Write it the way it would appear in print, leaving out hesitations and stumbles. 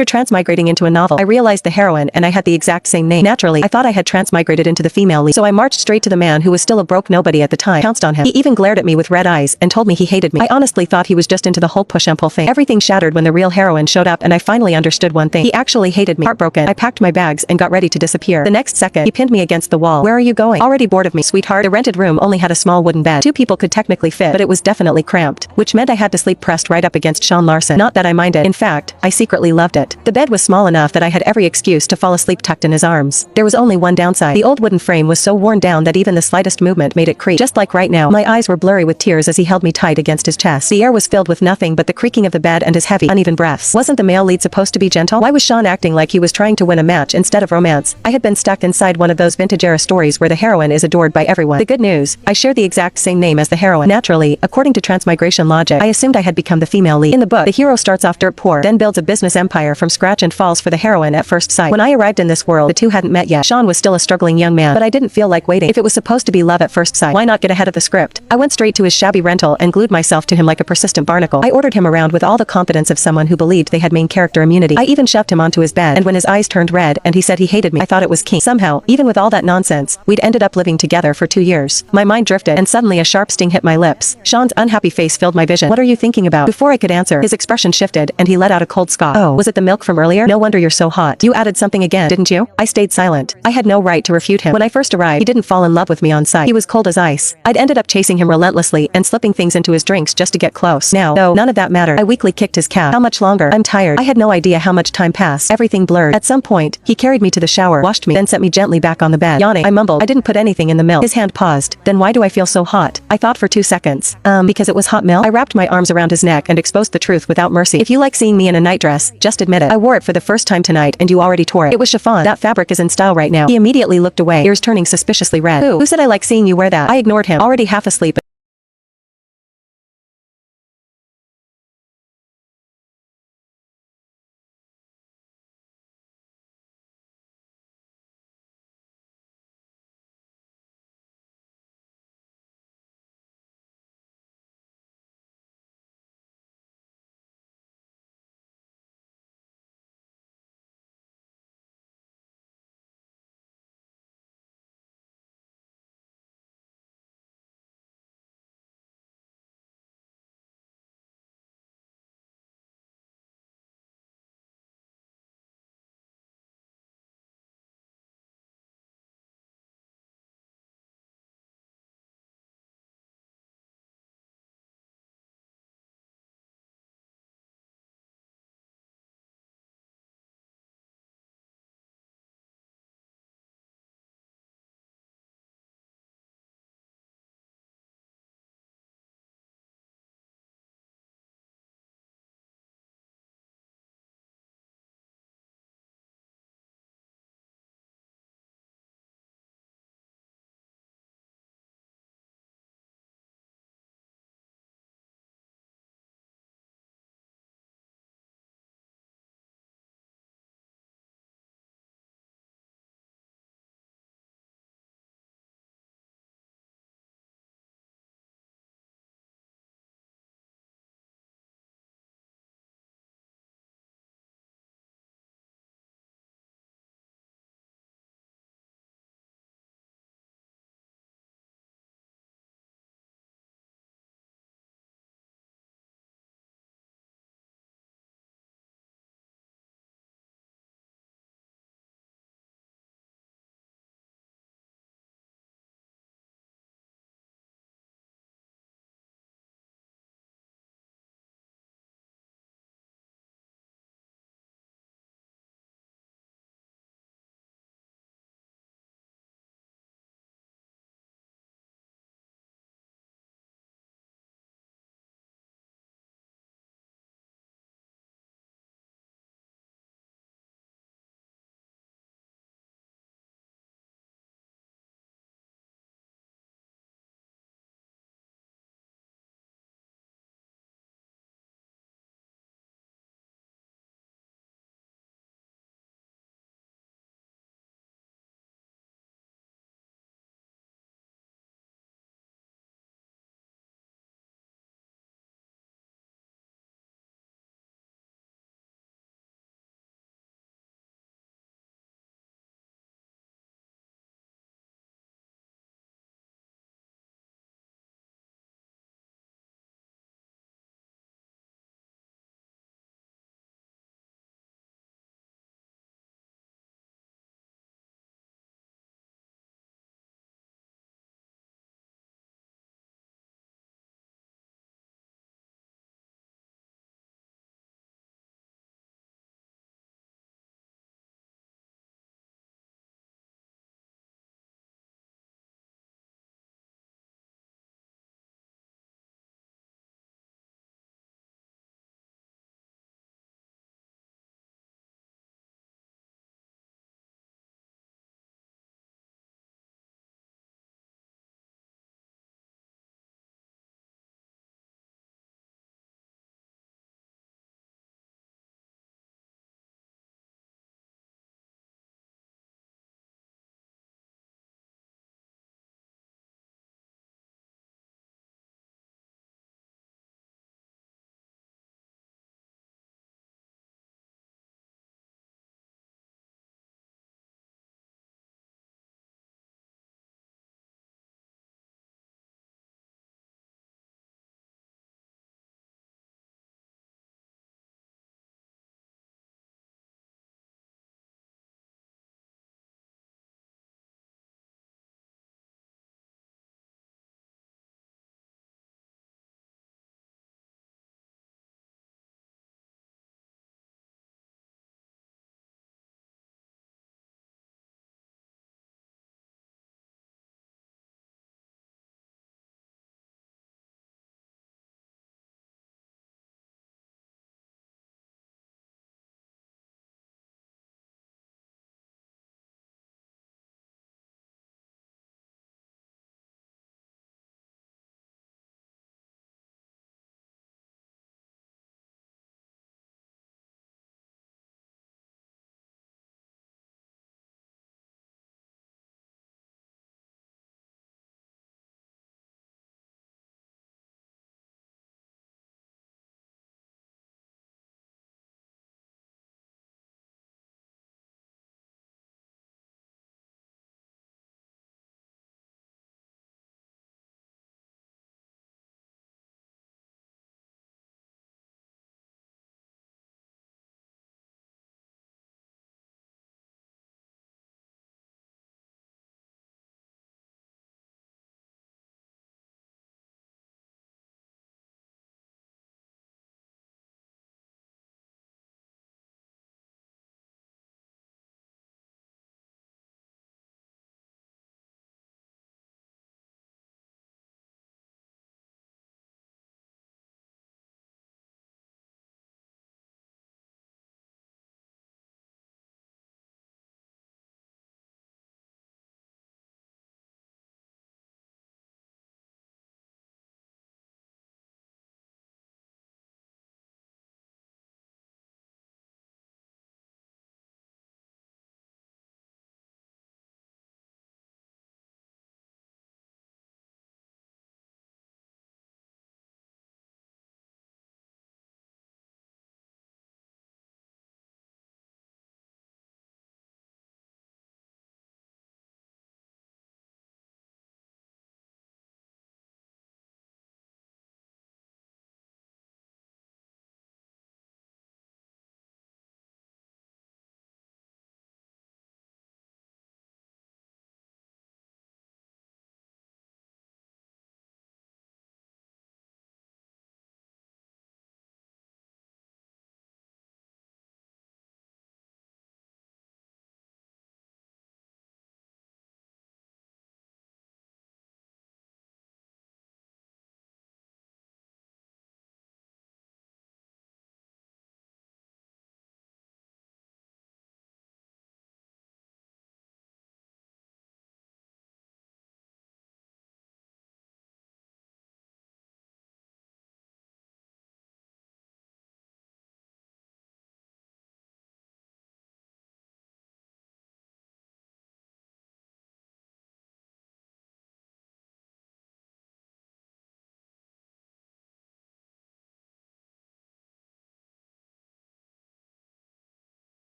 After transmigrating into a novel, I realized the heroine and I had the exact same name. Naturally, I thought I had transmigrated into the female lead, so I marched straight to the man who was still a broke nobody at the time, pounced on him. He even glared at me with red eyes and told me he hated me. I honestly thought he was just into the whole push and pull thing. Everything shattered when the real heroine showed up and I finally understood one thing. He actually hated me. Heartbroken, I packed my bags and got ready to disappear. The next second, he pinned me against the wall. Where are you going? Already bored of me, sweetheart. The rented room only had a small wooden bed. 2 people could technically fit, but it was definitely cramped, which meant I had to sleep pressed right up against Sean Larson. Not that I minded. In fact, I secretly loved it. The bed was small enough that I had every excuse to fall asleep tucked in his arms. There was only one downside. The old wooden frame was so worn down that even the slightest movement made it creak. Just like right now, my eyes were blurry with tears as he held me tight against his chest. The air was filled with nothing but the creaking of the bed and his heavy, uneven breaths. Wasn't the male lead supposed to be gentle? Why was Sean acting like he was trying to win a match instead of romance? I had been stuck inside one of those vintage-era stories where the heroine is adored by everyone. The good news, I share the exact same name as the heroine. Naturally, according to transmigration logic, I assumed I had become the female lead. In the book, the hero starts off dirt poor, then builds a business empire from scratch and falls for the heroine at first sight. When I arrived in this world, the two hadn't met yet. Sean was still a struggling young man, but I didn't feel like waiting. If it was supposed to be love at first sight, why not get ahead of the script? I went straight to his shabby rental and glued myself to him like a persistent barnacle. I ordered him around with all the confidence of someone who believed they had main character immunity. I even shoved him onto his bed, and when his eyes turned red and he said he hated me, I thought it was key. Somehow, even with all that nonsense, we'd ended up living together for 2 years. My mind drifted, and suddenly a sharp sting hit my lips. Sean's unhappy face filled my vision. What are you thinking about? Before I could answer, his expression shifted, and he let out a cold scoff. Oh, was it the milk from earlier? No wonder you're so hot. You added something again, didn't you? I stayed silent. I had no right to refute him. When I first arrived, he didn't fall in love with me on sight. He was cold as ice. I'd ended up chasing him relentlessly and slipping things into his drinks just to get close. Now, though, none of that mattered. I weakly kicked his calf. How much longer? I'm tired. I had no idea how much time passed. Everything blurred. At some point, he carried me to the shower, washed me, then set me gently back on the bed. Yawning, I mumbled, I didn't put anything in the milk. His hand paused. Then why do I feel so hot? I thought for 2 seconds. Because it was hot milk? I wrapped my arms around his neck and exposed the truth without mercy. If you like seeing me in a nightdress, just admit it. I wore it for the first time tonight and you already tore it. It was chiffon. That fabric is in style right now. He immediately looked away, ears turning suspiciously red. Who said I like seeing you wear that? I ignored him, already half asleep.